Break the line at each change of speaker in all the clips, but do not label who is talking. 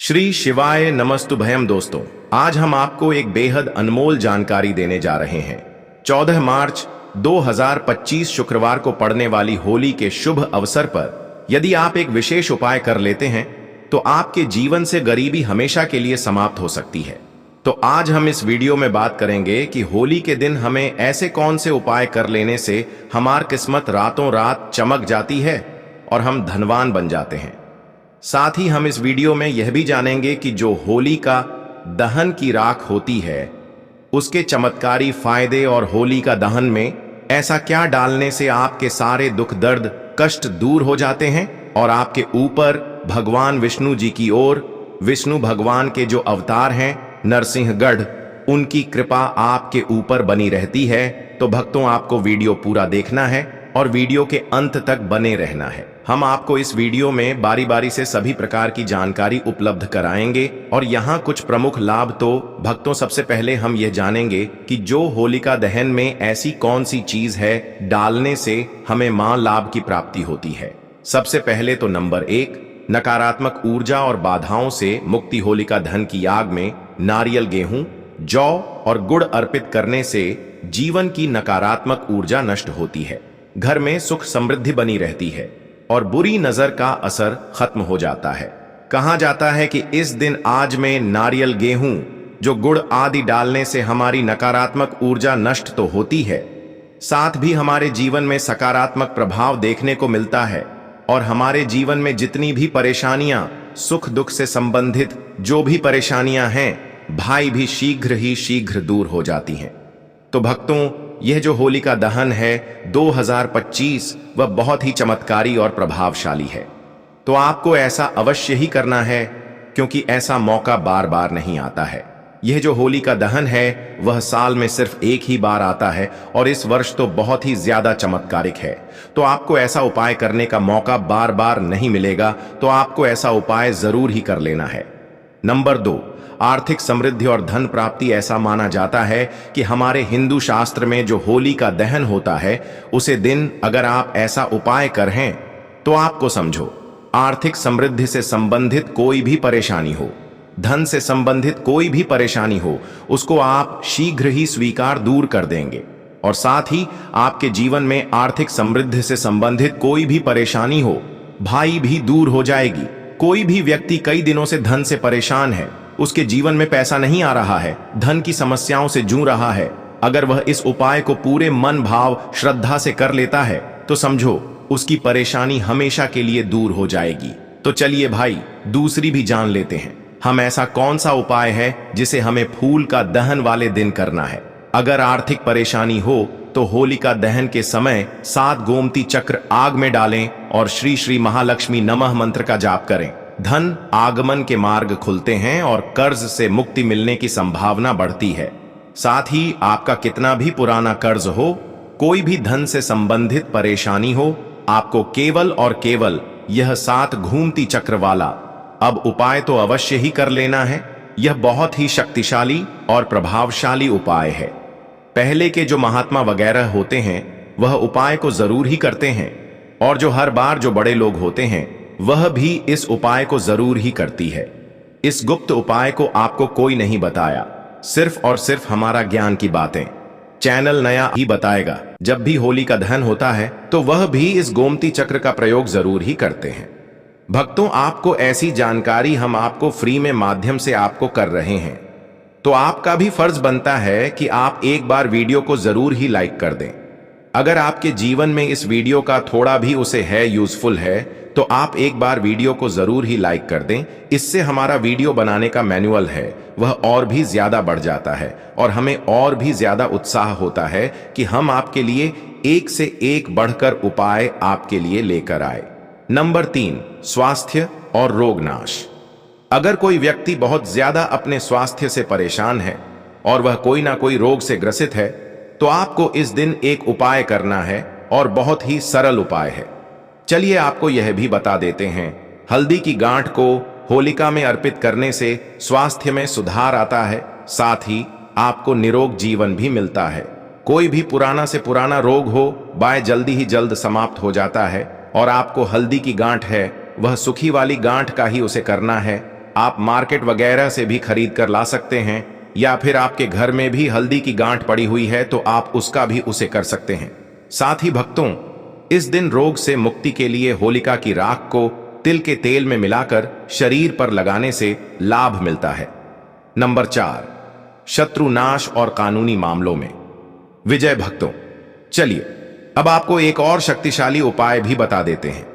श्री शिवाय नमस्तुभयम दोस्तों, आज हम आपको एक बेहद अनमोल जानकारी देने जा रहे हैं। 14 मार्च 2025 शुक्रवार को पड़ने वाली होली के शुभ अवसर पर यदि आप एक विशेष उपाय कर लेते हैं तो आपके जीवन से गरीबी हमेशा के लिए समाप्त हो सकती है। तो आज हम इस वीडियो में बात करेंगे कि होली के दिन हमें ऐसे कौन से उपाय कर लेने से हमारी किस्मत रातों रात चमक जाती है और हम धनवान बन जाते हैं। साथ ही हम इस वीडियो में यह भी जानेंगे कि जो होली का दहन की राख होती है उसके चमत्कारी फायदे और होली का दहन में ऐसा क्या डालने से आपके सारे दुख दर्द कष्ट दूर हो जाते हैं और आपके ऊपर भगवान विष्णु जी की ओर विष्णु भगवान के जो अवतार हैं नरसिंहगढ़, उनकी कृपा आपके ऊपर बनी रहती है। तो भक्तों, आपको वीडियो पूरा देखना है और वीडियो के अंत तक बने रहना है। हम आपको इस वीडियो में बारी बारी से सभी प्रकार की जानकारी उपलब्ध कराएंगे और यहाँ कुछ प्रमुख लाभ। तो भक्तों, सबसे पहले हम यह जानेंगे कि जो होलिका दहन में ऐसी कौन सी चीज है डालने से हमें मां लाभ की प्राप्ति होती है। सबसे पहले तो नंबर 1, नकारात्मक ऊर्जा और बाधाओं से मुक्ति। होलिका दहन की आग में नारियल, गेहूं, जौ और गुड़ अर्पित करने से जीवन की नकारात्मक ऊर्जा नष्ट होती है, घर में सुख समृद्धि बनी रहती है और बुरी नजर का असर खत्म हो जाता है। कहा जाता है कि इस दिन आज में नारियल, गेहूं, जो गुड़ आदि डालने से हमारी नकारात्मक ऊर्जा नष्ट तो होती है, साथ भी हमारे जीवन में सकारात्मक प्रभाव देखने को मिलता है और हमारे जीवन में जितनी भी परेशानियां, सुख दुख से संबंधित जो भी परेशानियां हैं, भाई भी शीघ्र ही शीघ्र दूर हो जाती हैं। तो भक्तों, यह जो होलिका दहन है 2025 वह बहुत ही चमत्कारी और प्रभावशाली है। तो आपको ऐसा अवश्य ही करना है क्योंकि ऐसा मौका बार बार नहीं आता है। यह जो होलिका दहन है वह साल में सिर्फ एक ही बार आता है और इस वर्ष तो बहुत ही ज्यादा चमत्कारिक है। तो आपको ऐसा उपाय करने का मौका बार बार नहीं मिलेगा, तो आपको ऐसा उपाय जरूर ही कर लेना है। नंबर 2, आर्थिक समृद्धि और धन प्राप्ति। ऐसा माना जाता है कि हमारे हिंदू शास्त्र में जो होली का दहन होता है उसे दिन अगर आप ऐसा उपाय करें तो आपको समझो आर्थिक समृद्धि से संबंधित कोई भी परेशानी हो, धन से संबंधित कोई भी परेशानी हो, उसको आप शीघ्र ही स्वीकार दूर कर देंगे और साथ ही आपके जीवन में आर्थिक समृद्धि से संबंधित कोई भी परेशानी हो, भाई भी दूर हो जाएगी। कोई भी व्यक्ति कई दिनों से धन से परेशान है, उसके जीवन में पैसा नहीं आ रहा है, धन की समस्याओं से जूझ रहा है, अगर वह इस उपाय को पूरे मन भाव श्रद्धा से कर लेता है तो समझो उसकी परेशानी हमेशा के लिए दूर हो जाएगी। तो चलिए भाई, दूसरी भी जान लेते हैं हम ऐसा कौन सा उपाय है जिसे हमें फूल का दहन वाले दिन करना है। अगर आर्थिक परेशानी हो तो होलिका दहन के समय 7 गोमती चक्र आग में डालें और श्री श्री महालक्ष्मी नमः मंत्र का जाप करें। धन आगमन के मार्ग खुलते हैं और कर्ज से मुक्ति मिलने की संभावना बढ़ती है। साथ ही आपका कितना भी पुराना कर्ज हो, कोई भी धन से संबंधित परेशानी हो, आपको केवल और केवल यह 7 घूमती चक्र वाला अब उपाय तो अवश्य ही कर लेना है। यह बहुत ही शक्तिशाली और प्रभावशाली उपाय है। पहले के जो महात्मा वगैरह होते हैं वह उपाय को जरूर ही करते हैं और जो हर बार जो बड़े लोग होते हैं वह भी इस उपाय को जरूर ही करती है। इस गुप्त उपाय को आपको कोई नहीं बताया, सिर्फ और सिर्फ हमारा ज्ञान की बातें चैनल नया ही बताएगा। जब भी होली का दहन होता है तो वह भी इस गोमती चक्र का प्रयोग जरूर ही करते हैं। भक्तों, आपको ऐसी जानकारी हम आपको फ्री में माध्यम से आपको कर रहे हैं, तो आपका भी फर्ज बनता है कि आप एक बार वीडियो को जरूर ही लाइक कर दें। अगर आपके जीवन में इस वीडियो का थोड़ा भी उसे है यूजफुल है तो आप एक बार वीडियो को जरूर ही लाइक कर दें। इससे हमारा वीडियो बनाने का मैनुअल है वह और भी ज्यादा बढ़ जाता है और हमें और भी ज्यादा उत्साह होता है कि हम आपके लिए एक से एक बढ़कर उपाय आपके लिए लेकर आए। नंबर 3, स्वास्थ्य और रोग नाश। अगर कोई व्यक्ति बहुत ज्यादा अपने स्वास्थ्य से परेशान है और वह कोई ना कोई रोग से ग्रसित है तो आपको इस दिन एक उपाय करना है और बहुत ही सरल उपाय है। चलिए आपको यह भी बता देते हैं। हल्दी की गांठ को होलिका में अर्पित करने से स्वास्थ्य में सुधार आता है, साथ ही आपको निरोग जीवन भी मिलता है। कोई भी पुराना से पुराना रोग हो वह जल्दी ही जल्द समाप्त हो जाता है और आपको हल्दी की गांठ है वह सुखी वाली गांठ का ही उसे करना है आप मार्केट वगैरह से भी खरीद कर ला सकते हैं, या फिर आपके घर में भी हल्दी की गांठ पड़ी हुई है तो आप उसका भी उसे कर सकते हैं। साथ ही भक्तों, इस दिन रोग से मुक्ति के लिए होलिका की राख को तिल के तेल में मिलाकर शरीर पर लगाने से लाभ मिलता है। नंबर 4, शत्रुनाश और कानूनी मामलों में विजय। भक्तों, चलिए अब आपको एक और शक्तिशाली उपाय भी बता देते हैं।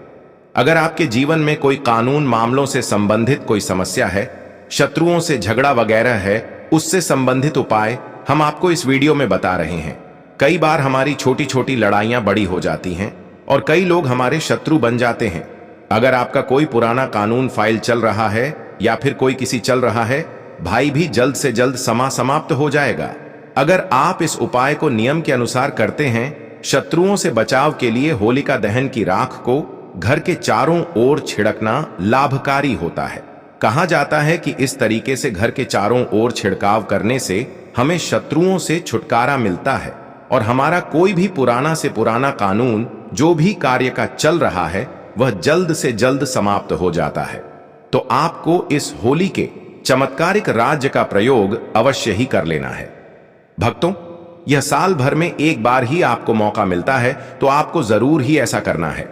अगर आपके जीवन में कोई कानून मामलों से संबंधित कोई समस्या है, शत्रुओं से झगड़ा वगैरह है, उससे संबंधित उपाय हम आपको इस वीडियो में बता रहे हैं। कई बार हमारी छोटी छोटी लड़ाइयां बड़ी हो जाती हैं और कई लोग हमारे शत्रु बन जाते हैं। अगर आपका कोई पुराना कानून फाइल चल रहा है या फिर कोई किसी चल रहा है, भाई भी जल्द से जल्द समाप्त हो जाएगा। अगर आप इस उपाय को नियम के अनुसार करते हैं, शत्रुओं से बचाव के लिए होलिका दहन की राख को घर के चारों ओर छिड़कना लाभकारी होता है। कहा जाता है कि इस तरीके से घर के चारों ओर छिड़काव करने से हमें शत्रुओं से छुटकारा मिलता है और हमारा कोई भी पुराना से पुराना कानून जो भी कार्य का चल रहा है वह जल्द से जल्द समाप्त हो जाता है। तो आपको इस होली के चमत्कारिक राज्य का प्रयोग अवश्य ही कर लेना है। भक्तों, यह साल भर में एक बार ही आपको मौका मिलता है, तो आपको जरूर ही ऐसा करना है।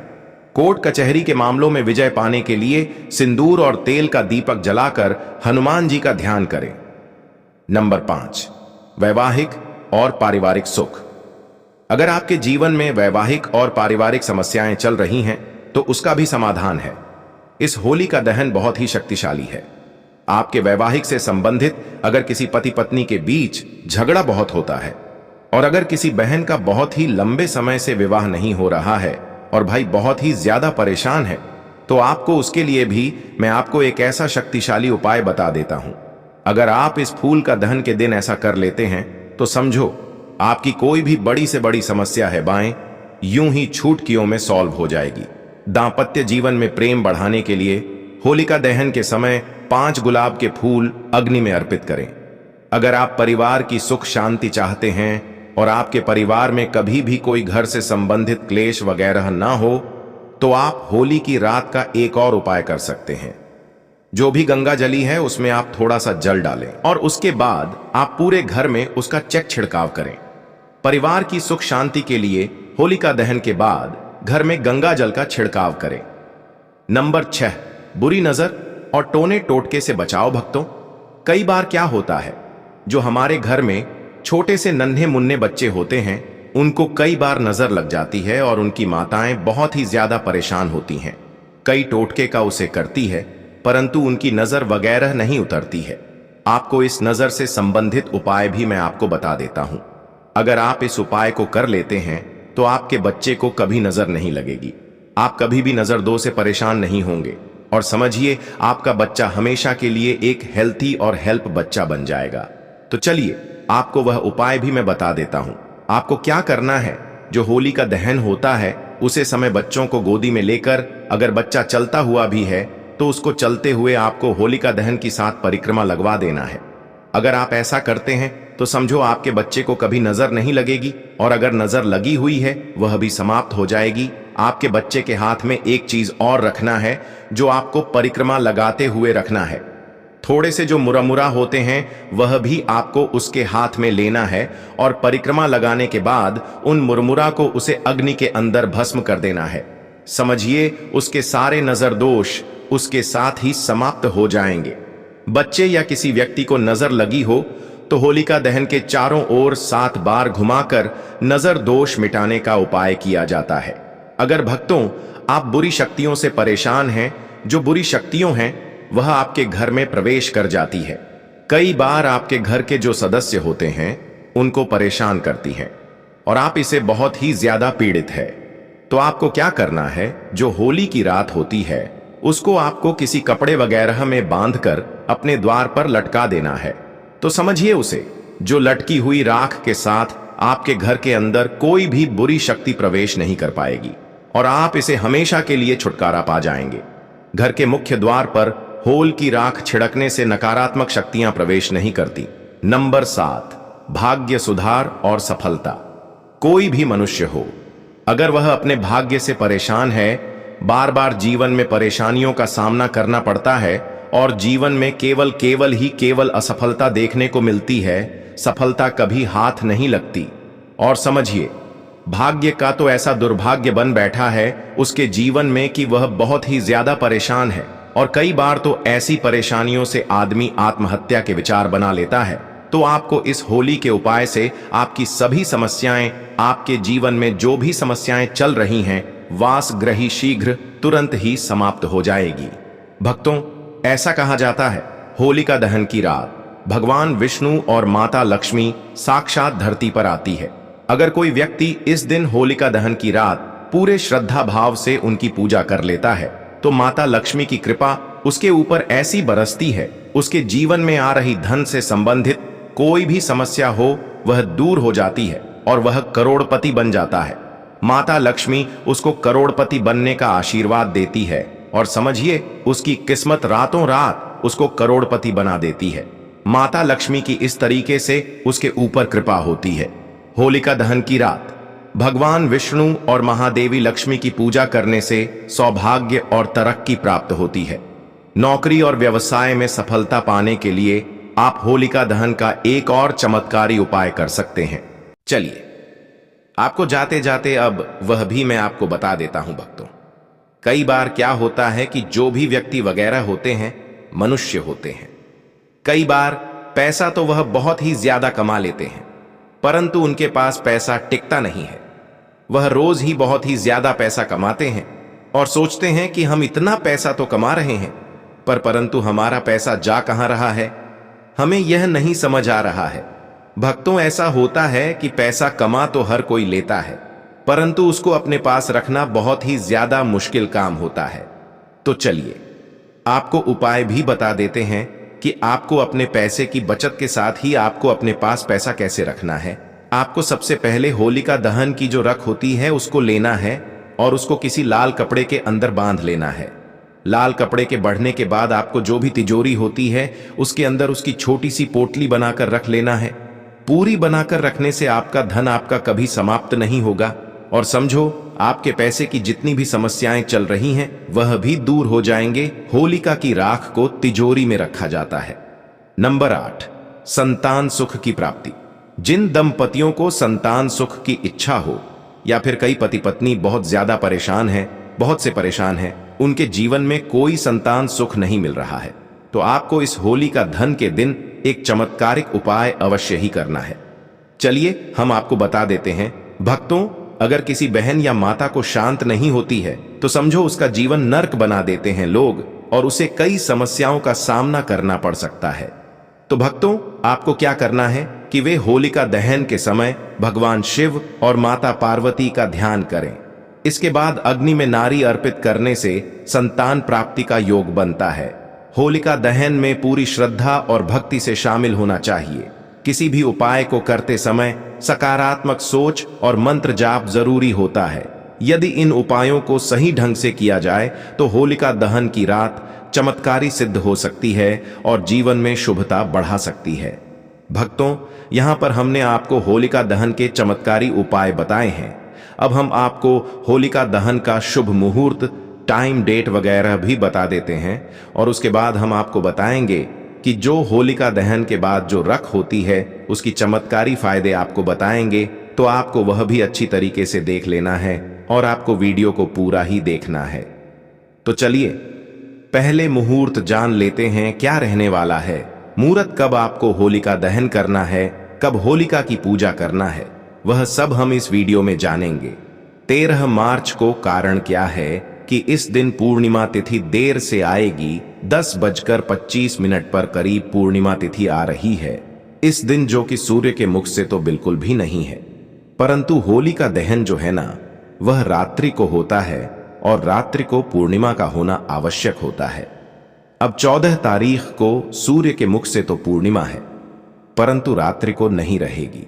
कोर्ट कचहरी के मामलों में विजय पाने के लिए सिंदूर और तेल का दीपक जलाकर हनुमान जी का ध्यान करें। नंबर 5, वैवाहिक और पारिवारिक सुख। अगर आपके जीवन में वैवाहिक और पारिवारिक समस्याएं चल रही हैं, तो उसका भी समाधान है। इस होली का दहन बहुत ही शक्तिशाली है। आपके वैवाहिक से संबंधित अगर किसी पति पत्नी के बीच झगड़ा बहुत होता है और अगर किसी बहन का बहुत ही लंबे समय से विवाह नहीं हो रहा है और भाई बहुत ही ज्यादा परेशान है, तो आपको उसके लिए भी मैं आपको एक ऐसा शक्तिशाली उपाय बता देता हूं। अगर आप इस फूल का दहन के दिन ऐसा कर लेते हैं तो समझो आपकी कोई भी बड़ी से बड़ी समस्या है बाएं यूं ही छुटकियों में सॉल्व हो जाएगी। दांपत्य जीवन में प्रेम बढ़ाने के लिए होलिका दहन के समय 5 गुलाब के फूल अग्नि में अर्पित करें। अगर आप परिवार की सुख शांति चाहते हैं और आपके परिवार में कभी भी कोई घर से संबंधित क्लेश वगैरह ना हो, तो आप होली की रात का एक और उपाय कर सकते हैं। जो भी गंगा जली है उसमें आप थोड़ा सा जल डालें और उसके बाद आप पूरे घर में उसका चेक छिड़काव करें। परिवार की सुख शांति के लिए होलिका दहन के बाद घर में गंगा जल का छिड़काव करें। नंबर 6, बुरी नजर और टोने टोटके से बचाओ। भक्तों, कई बार क्या होता है, जो हमारे घर में छोटे से नन्हे मुन्ने बच्चे होते हैं, उनको कई बार नजर लग जाती है और उनकी माताएं बहुत ही ज्यादा परेशान होती हैं। कई टोटके का उसे करती है, परंतु उनकी नजर वगैरह नहीं उतरती है। आपको इस नजर से संबंधित उपाय भी मैं आपको बता देता हूं। अगर आप इस उपाय को कर लेते हैं तो आपके बच्चे को कभी नजर नहीं लगेगी, आप कभी भी नजर दो से परेशान नहीं होंगे और समझिए आपका बच्चा हमेशा के लिए एक हेल्थी और हेल्प बच्चा बन जाएगा। तो चलिए आपको वह उपाय भी मैं बता देता हूं। आपको क्या करना है, जो होली का दहन होता है उसे समय बच्चों को गोदी में लेकर, अगर बच्चा चलता हुआ भी है तो उसको चलते हुए आपको होलिका दहन की साथ परिक्रमा लगवा देना है। अगर आप ऐसा करते हैं तो समझो आपके बच्चे को कभी नजर नहीं लगेगी और अगर नजर लगी हुई है वह भी समाप्त हो जाएगी। आपके बच्चे के हाथ में एक चीज और रखना है जो आपको परिक्रमा लगाते हुए रखना है। थोड़े से जो मुरमुरा होते हैं वह भी आपको उसके हाथ में लेना है और परिक्रमा लगाने के बाद उन मुरमुरा को उसे अग्नि के अंदर भस्म कर देना है। समझिए उसके सारे नजर दोष उसके साथ ही समाप्त हो जाएंगे। बच्चे या किसी व्यक्ति को नजर लगी हो तो होलिका दहन के चारों ओर 7 बार घुमाकर नजर दोष मिटाने का उपाय किया जाता है। अगर भक्तों आप बुरी शक्तियों से परेशान हैं, जो बुरी शक्तियों हैं वह आपके घर में प्रवेश कर जाती है। कई बार आपके घर के जो सदस्य होते हैं उनको परेशान करती है और आप इसे बहुत ही ज्यादा पीड़ित है। तो आपको क्या करना है, जो होली की रात होती है उसको आपको किसी कपड़े वगैरह में बांधकर अपने द्वार पर लटका देना है। तो समझिए उसे जो लटकी हुई राख के साथ आपके घर के अंदर कोई भी बुरी शक्ति प्रवेश नहीं कर पाएगी और आप इसे हमेशा के लिए छुटकारा पा जाएंगे। घर के मुख्य द्वार पर होल की राख छिड़कने से नकारात्मक शक्तियां प्रवेश नहीं करती। नंबर 7, भाग्य सुधार और सफलता। कोई भी मनुष्य हो, अगर वह अपने भाग्य से परेशान है, बार बार जीवन में परेशानियों का सामना करना पड़ता है और जीवन में केवल असफलता देखने को मिलती है, सफलता कभी हाथ नहीं लगती। और समझिए, भाग्य का तो ऐसा दुर्भाग्य बन बैठा है उसके जीवन में कि वह बहुत ही ज्यादा परेशान है, और कई बार तो ऐसी परेशानियों से आदमी आत्महत्या के विचार बना लेता है। तो आपको इस होली के उपाय से आपकी सभी समस्याएं, आपके जीवन में जो भी समस्याएं चल रही हैं, वासग्रही शीघ्र तुरंत ही समाप्त हो जाएगी। भक्तों, ऐसा कहा जाता है, होलिका दहन की रात भगवान विष्णु और माता लक्ष्मी साक्षात धरती पर आती है। अगर कोई व्यक्ति इस दिन होलिका दहन की रात पूरे श्रद्धा भाव से उनकी पूजा कर लेता है तो माता लक्ष्मी की कृपा उसके ऊपर ऐसी बरसती है, उसके जीवन में आ रही धन से संबंधित कोई भी समस्या हो वह दूर हो जाती है और वह करोड़पति बन जाता है। माता लक्ष्मी उसको करोड़पति बनने का आशीर्वाद देती है और समझिए, उसकी किस्मत रातों रात उसको करोड़पति बना देती है। माता लक्ष्मी की इस तरीके से उसके ऊपर कृपा होती है। होलिका दहन की रात भगवान विष्णु और महादेवी लक्ष्मी की पूजा करने से सौभाग्य और तरक्की प्राप्त होती है। नौकरी और व्यवसाय में सफलता पाने के लिए आप होलिका दहन का एक और चमत्कारी उपाय कर सकते हैं। चलिए, आपको जाते जाते अब वह भी मैं आपको बता देता हूं। भक्तों, कई बार क्या होता है कि जो भी व्यक्ति वगैरह होते हैं, मनुष्य होते हैं, कई बार पैसा तो वह बहुत ही ज्यादा कमा लेते हैं, परंतु उनके पास पैसा टिकता नहीं है। वह रोज ही बहुत ही ज्यादा पैसा कमाते हैं और सोचते हैं कि हम इतना पैसा तो कमा रहे हैं, परंतु हमारा पैसा जा कहां रहा है, हमें यह नहीं समझ आ रहा है। भक्तों, ऐसा होता है कि पैसा कमा तो हर कोई लेता है, परंतु उसको अपने पास रखना बहुत ही ज्यादा मुश्किल काम होता है। तो चलिए, आपको उपाय भी बता देते हैं कि आपको अपने पैसे की बचत के साथ ही आपको अपने पास पैसा कैसे रखना है। आपको सबसे पहले होलिका दहन की जो रख होती है उसको लेना है और उसको किसी लाल कपड़े के अंदर बांध लेना है। लाल कपड़े के बढ़ने के बाद आपको जो भी तिजोरी होती है उसके अंदर उसकी छोटी सी पोटली बनाकर रख लेना है। पूरी बनाकर रखने से आपका धन आपका कभी समाप्त नहीं होगा और समझो, आपके पैसे की जितनी भी समस्याएं चल रही हैं वह भी दूर हो जाएंगे। होलिका की राख को तिजोरी में रखा जाता है। नंबर 8, संतान सुख की प्राप्ति। जिन दंपतियों को संतान सुख की इच्छा हो या फिर कई पति पत्नी बहुत ज्यादा परेशान हैं, बहुत से परेशान हैं, उनके जीवन में कोई संतान सुख नहीं मिल रहा है, तो आपको इस होलिका दहन के दिन एक चमत्कारिक उपाय अवश्य ही करना है। चलिए, हम आपको बता देते हैं। भक्तों, अगर किसी बहन या माता को शांत नहीं होती है तो समझो उसका जीवन नर्क बना देते हैं लोग और उसे कई समस्याओं का सामना करना पड़ सकता है। तो भक्तों, आपको क्या करना है कि वे होलिका दहन के समय भगवान शिव और माता पार्वती का ध्यान करें। इसके बाद अग्नि में नारी अर्पित करने से संतान प्राप्ति का योग बनता है। होलिका दहन में पूरी श्रद्धा और भक्ति से शामिल होना चाहिए। किसी भी उपाय को करते समय सकारात्मक सोच और मंत्र जाप जरूरी होता है। यदि इन उपायों को सही ढंग से किया जाए तो होलिका दहन की रात चमत्कारी सिद्ध हो सकती है और जीवन में शुभता बढ़ा सकती है। भक्तों, यहाँ पर हमने आपको होलिका दहन के चमत्कारी उपाय बताए हैं। अब हम आपको होलिका दहन का शुभ मुहूर्त, टाइम, डेट वगैरह भी बता देते हैं और उसके बाद हम आपको बताएंगे कि जो होलिका दहन के बाद जो रख होती है उसकी चमत्कारी फायदे आपको बताएंगे। तो आपको वह भी अच्छी तरीके से देख लेना है और आपको वीडियो को पूरा ही देखना है। तो चलिए, पहले मुहूर्त जान लेते हैं क्या रहने वाला है। मुहूर्त कब आपको होलिका दहन करना है, कब होलिका की पूजा करना है, वह सब हम इस वीडियो में जानेंगे। 13 मार्च को कारण क्या है कि इस दिन पूर्णिमा तिथि देर से आएगी। 10:25 पर करीब पूर्णिमा तिथि आ रही है। इस दिन जो कि सूर्य के मुख से तो बिल्कुल भी नहीं है, परंतु होलिका दहन जो है ना, वह रात्रि को होता है और रात्रि को पूर्णिमा का होना आवश्यक होता है। अब 14 तारीख को सूर्य के मुख से तो पूर्णिमा है, परंतु रात्रि को नहीं रहेगी।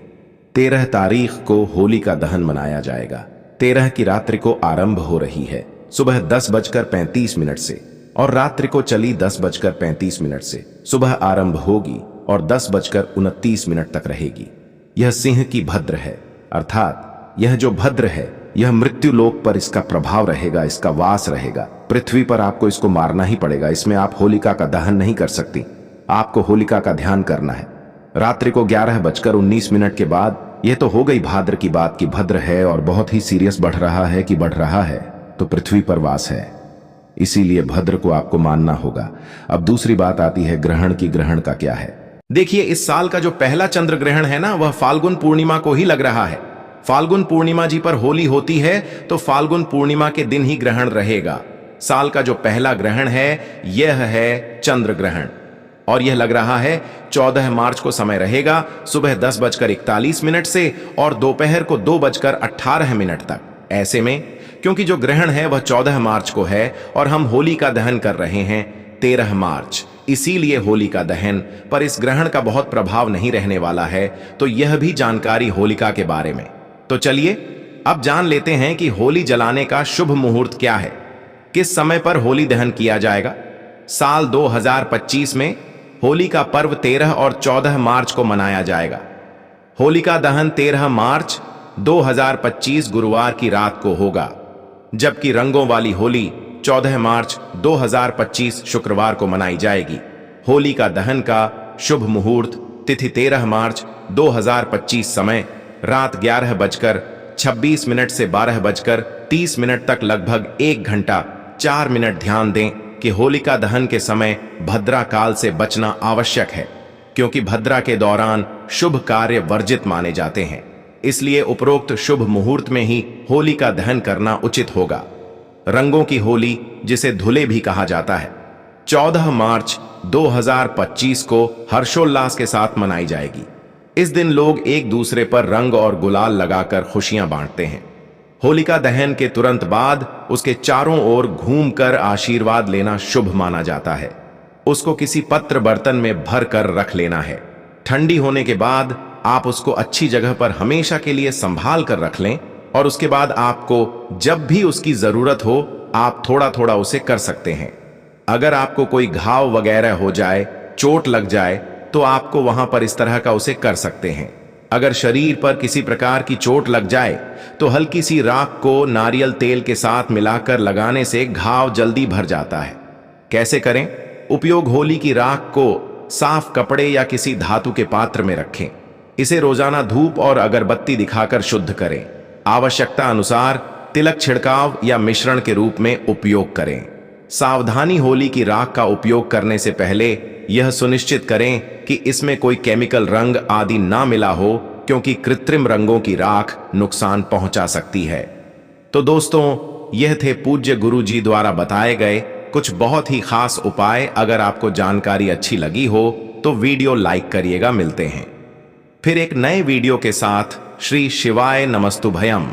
13 तारीख को होलिका दहन मनाया जाएगा। 13 की रात्रि को आरंभ हो रही है सुबह 10:35 से और रात्रि को चली 10:35 से। सुबह आरंभ होगी और 10:29 तक रहेगी। यह सिंह की भद्र है, अर्थात यह जो भद्र है यह मृत्यु लोक पर इसका प्रभाव रहेगा, इसका वास रहेगा। पृथ्वी पर आपको इसको मारना ही पड़ेगा। इसमें आप होलिका का दहन नहीं कर सकती। आपको होलिका का ध्यान करना है। रात्रि को 11:19 के बाद, यह तो हो गई भाद्र की बात कि भद्र है और बहुत ही सीरियस बढ़ रहा है कि बढ़ रहा है तो पृथ्वी पर वास है, इसीलिए भद्र को आपको मानना होगा। अब दूसरी बात आती है ग्रहण की। ग्रहण का क्या है? देखिए, इस साल का जो पहला चंद्र ग्रहण है ना, वह फाल्गुन पूर्णिमा को ही लग रहा है। फाल्गुन पूर्णिमा जी पर होली होती है तो फाल्गुन पूर्णिमा के दिन ही ग्रहण रहेगा। साल का जो पहला ग्रहण है यह है चंद्र ग्रहण और यह लग रहा है 14 मार्च को। समय रहेगा सुबह 10:41 से और दोपहर को 2:18 तक। ऐसे में क्योंकि जो ग्रहण है वह 14 मार्च को है और हम होली का दहन कर रहे हैं 13 मार्च, इसीलिए होली का दहन पर इस ग्रहण का बहुत प्रभाव नहीं रहने वाला है। तो यह भी जानकारी होलिका के बारे में। तो चलिए अब जान लेते हैं कि होली जलाने का शुभ मुहूर्त क्या है, किस समय पर होली दहन किया जाएगा। साल 2025 में होली का पर्व 13 और 14 मार्च को मनाया जाएगा। होलिका दहन 13 मार्च 2025 गुरुवार की रात को होगा, जबकि रंगों वाली होली 14 मार्च 2025 शुक्रवार को मनाई जाएगी। होली का दहन का शुभ मुहूर्त तिथि 13 मार्च 2025, समय रात 11:26 से 12:30 तक, लगभग 1 घंटा 4 मिनट। ध्यान दें कि होलिका दहन के समय भद्रा काल से बचना आवश्यक है, क्योंकि भद्रा के दौरान शुभ कार्य वर्जित माने जाते हैं। इसलिए उपरोक्त शुभ मुहूर्त में ही होली का दहन करना उचित होगा। रंगों की होली, जिसे धुले भी कहा जाता है, 14 मार्च 2025 को हर्षोल्लास के साथ मनाई जाएगी। इस दिन लोग एक दूसरे पर रंग और गुलाल लगाकर खुशियां बांटते हैं। होलिका दहन के तुरंत बाद उसके चारों ओर घूमकर आशीर्वाद लेना शुभ माना जाता है। उसको किसी पत्र बर्तन में भर कर रख लेना है। ठंडी होने के बाद आप उसको अच्छी जगह पर हमेशा के लिए संभाल कर रख लें और उसके बाद आपको जब भी उसकी जरूरत हो आप थोड़ा थोड़ा उसे कर सकते हैं। अगर आपको कोई घाव वगैरह हो जाए, चोट लग जाए, तो आपको वहां पर इस तरह का उसे कर सकते हैं। अगर शरीर पर किसी प्रकार की चोट लग जाए तो हल्की सी राख को नारियल तेल के साथ मिलाकर लगाने से घाव जल्दी भर जाता है। कैसे करें? उपयोग होली की राख को साफ कपड़े या किसी धातु के पात्र में रखें। इसे रोजाना धूप और अगरबत्ती दिखाकर शुद्ध करें। आवश्यकता अनुसार तिलक छिड़काव या मिश्रण के रूप में उपयोग करें। सावधानी, होली की राख का उपयोग करने से पहले यह सुनिश्चित करें कि इसमें कोई केमिकल रंग आदि ना मिला हो, क्योंकि कृत्रिम रंगों की राख नुकसान पहुंचा सकती है। तो दोस्तों, यह थे पूज्य गुरु जी द्वारा बताए गए कुछ बहुत ही खास उपाय। अगर आपको जानकारी अच्छी लगी हो तो वीडियो लाइक करिएगा। मिलते हैं फिर एक नए वीडियो के साथ। श्री शिवाय नमस्तुभयम।